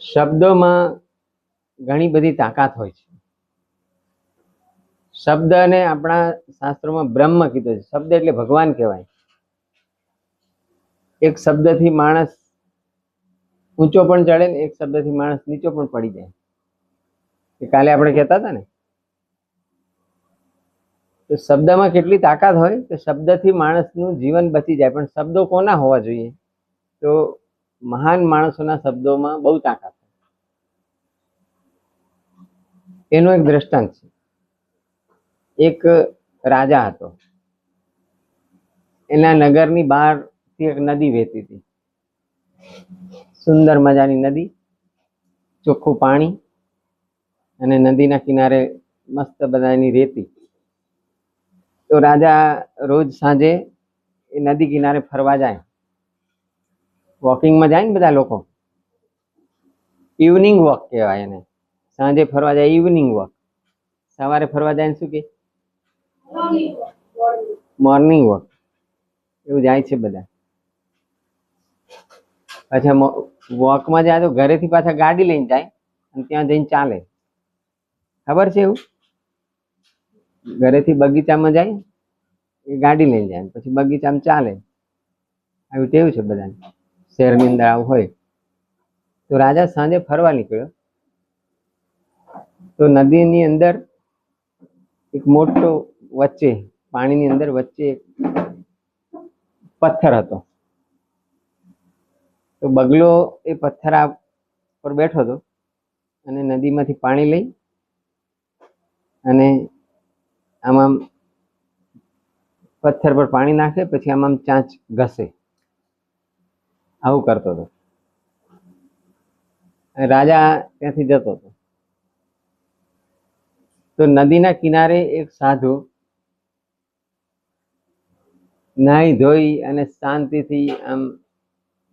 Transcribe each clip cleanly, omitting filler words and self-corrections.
શબ્દોમાં ઘણી બધી તાકાત હોય છે. શબ્દને આપણા શાસ્ત્રોમાં બ્રહ્મ કીધું છે. શબ્દ એટલે ભગવાન કહેવાય. એક શબ્દથી માણસ ઊંચો પણ ચડે ને એક શબ્દથી માણસ નીચો પણ પડી જાય. એ કાલે આપણે કહેતા હતા ને, તો શબ્દમાં કેટલી તાકાત હોય કે શબ્દથી માણસનું જીવન બચી જાય. પણ શબ્દો કોના હોવા જોઈએ? તો મહાન માણસોના શબ્દોમાં બહુ તાકાત હોય. એનું એક દ્રષ્ટાંત છે. એક રાજા હતો. એના નગરની બહારથી એક નદી વહેતી હતી. સુંદર મજાની નદી, ચોખ્ખું પાણી અને નદીના કિનારે મસ્ત બધાની રેતી. તો રાજા રોજ સાંજે એ નદી કિનારે ફરવા જાય. વોકિંગમાં જાય ને બધા લોકો, ઇવનિંગ વોક કહેવાય એને. સાંજે ફરવા જાય ઇવનિંગ વોક. સવારે ફરવા જાય ને શું કે મોર્નિંગ વોક. એવું જાય છે બધા. પાછા વોકમાં જાય તો ઘરેથી પાછા ગાડી લઈને જાય અને ત્યાં જઈને ચાલે. ખબર છે એવું? ઘરેથી બગીચામાં જાય, એ ગાડી લઈને જાય, પછી બગીચામાં ચાલે. આવી ટેવ છે બધાને, શહેરની અંદર આવું હોય. તો રાજા સાંજે ફરવા નીકળ્યો. તો નદીની અંદર એક મોટો વચ્ચે, પાણીની અંદર વચ્ચે એક પથ્થર હતો. તો બગલો એ પથ્થર પર બેઠો હતો અને નદીમાંથી પાણી લઈ અને આમ પથ્થર પર પાણી નાખે, પછી આમ ચાંચ ઘસે. આવું કરતો હતો. રાજા ત્યાંથી જતો હતો. તો નદીના કિનારે એક સાધુ નાહી ધોઈ અને શાંતિથી આમ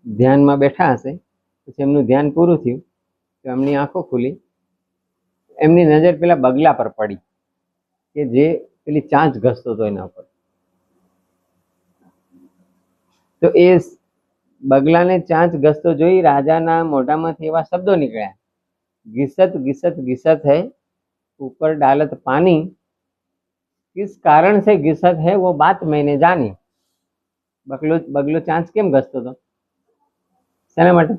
ધ્યાનમાં બેઠા હશે. પછી એમનું ધ્યાન પૂરું થયું તો એમની આંખો ખુલી. એમની નજર પેલા બગલા પર પડી કે જે પેલી ચાંચ ઘસતો હતો એના ઉપર. તો એ બગલાને ચાંચ ઘસતો જોઈ રાજાના મોઢામાંથી એવા શબ્દો નીકળ્યા, ઘિસત ઘિસત ઘિસત है ऊपर डालत पानी, किस कारण से घिसत है वो बात मैंने जानी. બગલો ચાંચ કેમ ઘસતો હતો? શેના માટે?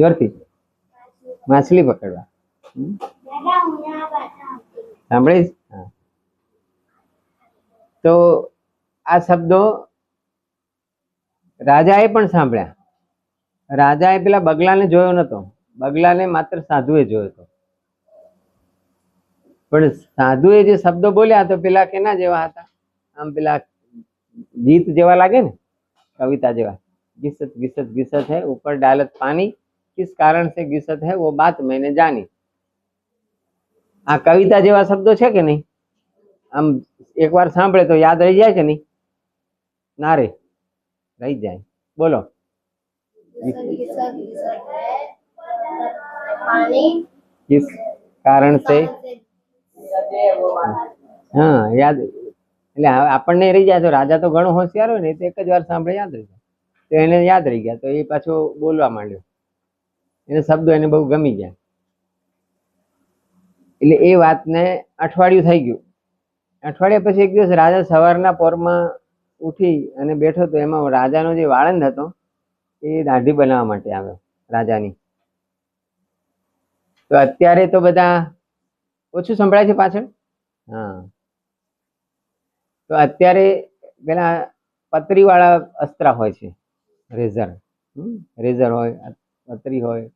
જોરથી. માછલી પકડવા. સાંભળીશ. તો આ શબ્દો રાજાએ પણ સાંભળ્યા. રાજાએ પેલા બગલાને જોયો નતો, બગલાને માત્ર સાધુએ જોયો હતો. પણ સાધુએ જે શબ્દો બોલ્યા તો પેલા કેના જેવા હતા? આમ પેલા ગીત જેવા લાગે ને, કવિતા જેવા. ઘિસત ઘિસત ઘિસત है ऊपर डालत पानी, किस कारण से घिसत है वो बात मैंने जानी. આ કવિતા જેવા શબ્દો છે કે નહીં? આમ એકવાર સાંભળે તો યાદ રહી જાય કે નહીં? ના રે, રહી જાય. બોલો. किस कारण से, હા યાદ. એટલે આપણને રહી જાય. તો રાજા તો ઘણો હોશિયાર હોય ને, તો એક જ વાર સાંભળે યાદ રહી જાય. તો એને યાદ રહી ગયા, તો એ પાછો બોલવા માંડ્યો. એને શબ્દો એને બહુ ગમી ગયા. એટલે એ વાતને અઠવાડિયું થઈ ગયું. અઠવાડિયા પછી એક દિવસ રાજા સવારના પોરમાં ઉઠી અને બેઠો તો એમાં રાજાનો જે વાળંદ હતો એ દાઢી બનાવવા માટે આવ્યો રાજાની. તો અત્યારે તો બધા ઓછું સંભળાય છે પાછળ. હા, તો અત્યારે પેલા પતરીવાળા અસ્ત્ર હોય છે, રેઝર. રેઝર હોય, પતરી હોય,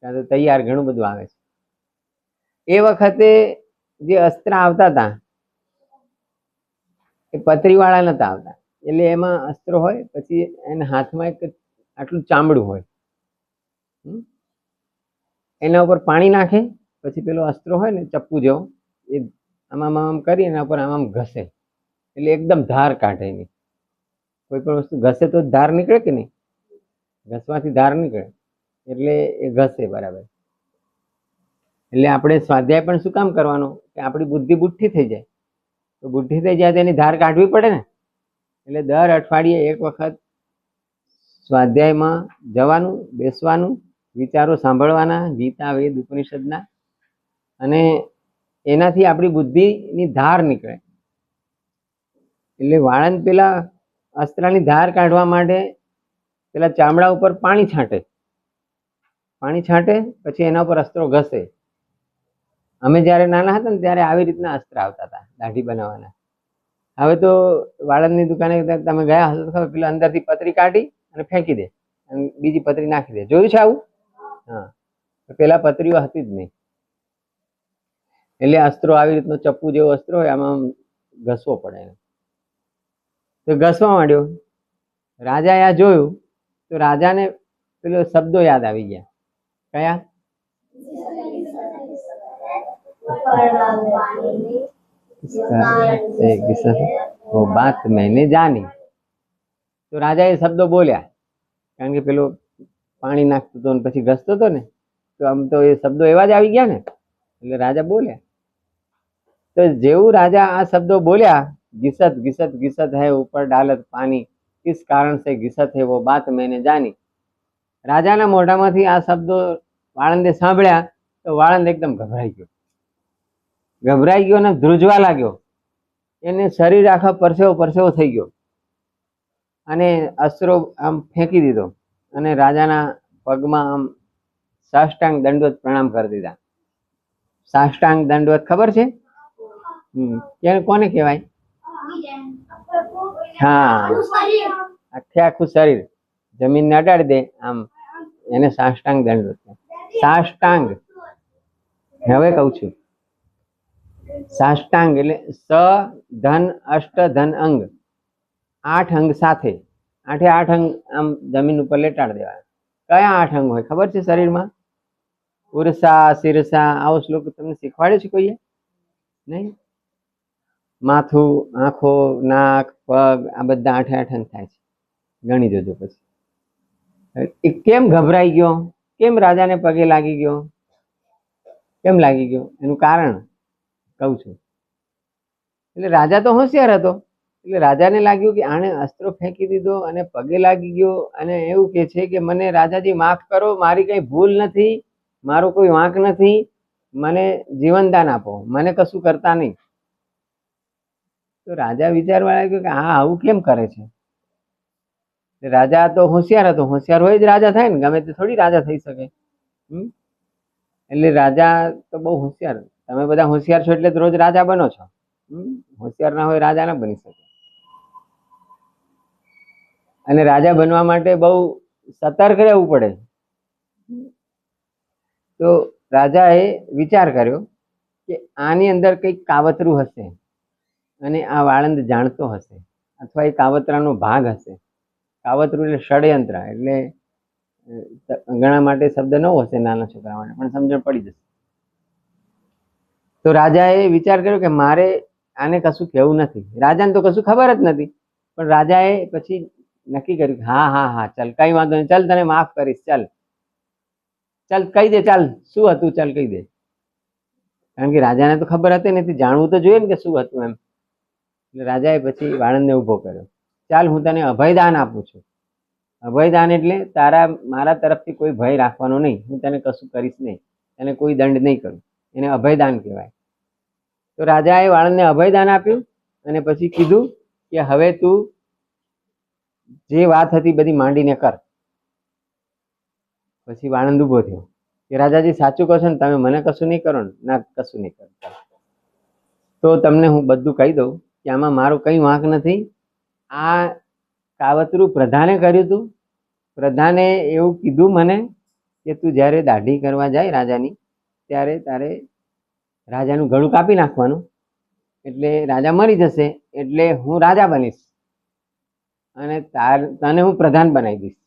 ત્યાં તો તૈયાર ઘણું બધું આવે છે. એ વખતે જે અસ્ત્ર આવતા હતા એ પતરીવાળા નતા આવતા. એટલે એમાં અસ્ત્ર હોય, પછી એના હાથમાં એક આટલું ચામડું હોય, એના ઉપર પાણી નાખે, પછી પેલો અસ્ત્ર હોય ને ચપ્પુ જેવો, એ આમ આમ કરી એના ઉપર આમ ઘસે. એટલે એકદમ ધાર કાઢે એની. કોઈ પણ વસ્તુ ઘસે તો ધાર નીકળે કે નહીં? ઘસવાથી ધાર નીકળે. એટલે એ ઘસે બરાબર. એટલે આપણે સ્વાધ્યાય પણ શું કામ કરવાનો? કે આપણી બુદ્ધિ બુઠ્ઠી થઈ જાય. તો બુઠ્ઠી થઈ જાય તો એની ધાર કાઢવી પડે ને. એટલે દર અઠવાડિયે એક વખત સ્વાધ્યાયમાં જવાનું, બેસવાનું, વિચારો સાંભળવાના, ગીતા, વેદ, ઉપનિષદના, અને એનાથી આપણી બુદ્ધિની ધાર નીકળે. એટલે વાળંદ પેલા અસ્ત્રની ધાર કાઢવા માટે પેલા ચામડા ઉપર પાણી છાંટે, પછી એના ઉપર અસ્ત્રો ઘસે. અમે જ્યારે નાના હતા ને ત્યારે આવી રીતના અસ્ત્ર આવતા હતા દાઢી બનાવવાના. હવે તો વાળંદની દુકાને તમે ગયા હશો તો ખબર, પેલા અંદરથી પતરી કાઢી અને ફેંકી દે અને બીજી પતરી નાખી દે. જોયું છે આવું? હા, પેલા પતરીઓ હતી જ નહીં. એટલે અસ્ત્રો આવી રીતનો ચપ્પુ જેવો અસ્ત્ર હોય, આમાં ઘસવો પડે. તો ઘસવા માંડ્યો. રાજાએ આ જોયું તો રાજાને પેલો શબ્દો યાદ આવી ગયા. કયા? वो बात मैंने जानी. તો રાજા એ શબ્દો બોલ્યા, કારણ કે પેલો પાણી નાખતો હતો ને પછી ઘસતો હતો ને, તો આમ તો એ શબ્દો એવા જ આવી ગયા ને, એટલે રાજા બોલ્યા. તો જેવું રાજા આ શબ્દો બોલ્યા, घिसत घिसत घिसत है ऊपर डालत पानी, किस कारण से घिसत है वो बात मैंने जानी. રાજાના મોઢામાંથી આ શબ્દો વાળંદે સાંભળ્યા તો વાળંદ એકદમ ગભરાઈ ગયો ને ધ્રુજવા લાગ્યો. એને શરીર આખા પરસેવો થઈ ગયો અને અસ્ત્રો આમ ફેંકી દીધો અને રાજાના પગમાં આમ સાષ્ટાંગ દંડવત પ્રણામ કરી દીધા. સાષ્ટાંગ દંડવત ખબર છે? કોને કહેવાય? હા, આખું શરીર જમીનને અડાડી દે આમ, એને સાષ્ટાંગ દંડવત. સાષ્ટાંગ, હવે કહું છું, સાષ્ટાંગ એટલે સ ધન અષ્ટ ધન અંગ, 8 અંગ સાથે, 8 અંગ આમ જમીન ઉપર લેટાડ દેવા. કયા 8 અંગ હોય ખબર છે શરીરમાં? ઉરસા, શિરસા, આવો શ્લોક તમને શીખવાડ્યો છે કોઈએ? નહીં? માથું, આંખો, નાક, પગ, આ બધા 8 અંગ થાય છે. ગણી જોજો પછી. એ કેમ ગભરાઈ ગયો? કેમ રાજાને પગે લાગી ગયો? કેમ લાગી ગયો? એનું કારણ કહું છું. એટલે રાજા તો હોશિયાર હતો, એટલે રાજાને લાગ્યું કે આણે અસ્ત્રો ફેંકી દીધો અને પગે લાગી ગયો અને એવું કે છે કે મને રાજાજી માફ કરો, મારી કઈ ભૂલ નથી, મારો કોઈ વાંક નથી, મને જીવનદાન આપો, મને કશું કરતા નહીં. તો રાજા વિચારવા લાગ્યો કે હા આવું કેમ કરે છે. રાજા તો હોશિયાર હતો, હોશિયાર હોય જ રાજા થાય ને, ગમે તે થોડી રાજા થઈ શકે. એટલે રાજા તો બહુ હોશિયાર. તમે બધા હોશિયાર છો એટલે રોજ રાજા બનો છો. હોશિયાર ના હોય રાજા ના બની શકે. અને રાજા બનવા માટે બહુ સતર્ક રહેવું પડે. તો રાજાએ વિચાર કર્યો કે આની અંદર કંઈક કાવતરું હશે અને આ વાળંદ જાણતો હશે, અથવા એ કાવતરાનો ભાગ હશે. કાવતરું એટલે ષડયંત્ર, એટલે ઘણા માટે શબ્દ ન હશે, નાના છોકરા માટે પણ સમજણ પડી જશે. તો રાજાએ વિચાર કર્યો કે મારે આને કશું કહેવું નથી. રાજાને તો કશું ખબર જ નથી, પણ રાજાએ પછી નક્કી કર્યું કે હા હા હા ચાલ કઈ વાંધો નહીં, ચાલ તને માફ કરીશ, ચાલ કહી દે, ચાલ શું હતું ચાલ કહી દે. કારણ કે રાજાને તો ખબર હતી નથી, જાણવું તો જોઈએ ને કે શું હતું એમ. એટલે રાજાએ પછી વાળંદને ઊભો કર્યો. ચાલ હું તને અભયદાન આપું છું. અભયદાન એટલે મારા તરફથી કોઈ ભય રાખવાનો નહીં, હું તને કશું કરીશ નહીં, તને કોઈ દંડ નહીં કરું, એને અભયદાન કહેવાય. તો રાજાએ વાળંદને અભયદાન આપ્યું અને પછી કીધું કે હવે તું જે વાત હતી બધી માંડીને કર. પછી વાળંદ ઊભો થયો કે રાજાજી સાચું કહો છો ને, તમે મને કશું નહીં કરો ને? ના, કશું નહીં કરો. તો તમને હું બધું કહી દઉં કે આમાં મારું કંઈ વાંક નથી. આ કાવતરું પ્રધાને કર્યું હતું. પ્રધાને એવું કીધું મને કે તું જ્યારે દાઢી કરવા જાય રાજાની, ત્યારે તારે રાજાનું ગળું કાપી નાખવાનું, એટલે રાજા મરી જશે, એટલે હું રાજા બનીશ અને તને હું પ્રધાન બનાવી દઈશ.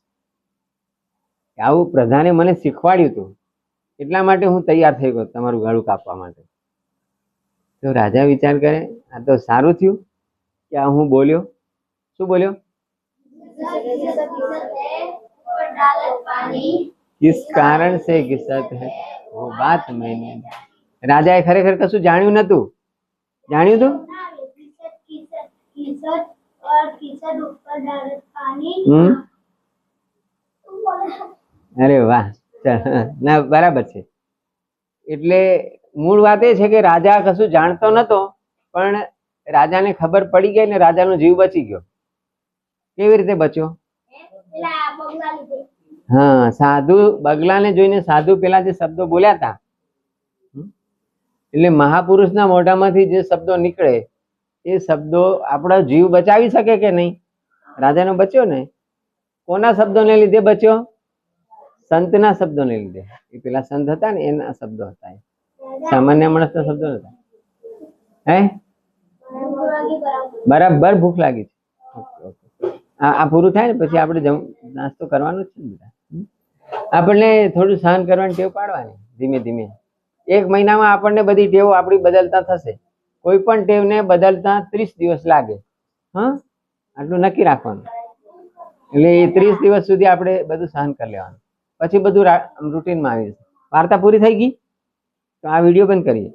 આવું પ્રધાને મને શીખવાડ્યું હતું, એટલા માટે હું તૈયાર થઈ ગયો તમારું ગળું કાપવા માટે. તો રાજા વિચાર કરે આ તો સારું થયું કે આ હું બોલ્યો. શું બોલ્યો? किस कारण से घिसत है वो बात मैंने. રાજાએ ખરેખર કશું જાણ્યું નતું. જાણ્યું તું? અરે વાહ, ચાલ, ના બરાબર છે. એટલે મૂળ વાત એ છે કે રાજા કશું જાણતો નતો, પણ રાજાને ખબર પડી ગઈ ને રાજાનો જીવ બચી ગયો. કેવી રીતે બચ્યો? હા, સાધુ બગલાને જોઈને સાધુ પેલા જે શબ્દો બોલ્યા હતા, એટલે મહાપુરુષના મોઢામાંથી જે શબ્દો નીકળે એ શબ્દો આપણો જીવ બચાવી શકે કે નહીં? રાજાનો બચ્યો ને. કોના શબ્દોને લીધે બચ્યો? સંતના શબ્દોને લીધે. એ પેલા સંત હતા ને એના શબ્દો હતા, સામાન્ય માણસના શબ્દો નતા. હે બરાબર ભૂખ લાગી છે. આ પૂરું થાય ને પછી આપણે નાસ્તો કરવાનો જ છે ને બધા. આપણને થોડું સહન કરવાની ટેવ પાડવાની ધીમે ધીમે. 1 મહિનામાં આપણને બધી ટેવો આપણી બદલતા થશે. કોઈ પણ ટેવને બદલતા 30 દિવસ લાગે. હા, આટલું નક્કી રાખવાનું. એટલે એ 30 દિવસ સુધી આપણે બધું સહન કરી લેવાનું, પછી બધું રૂટીનમાં આવી જશે. વાર્તા પૂરી થઈ ગઈ તો આ વિડીયો બંધ કરીએ.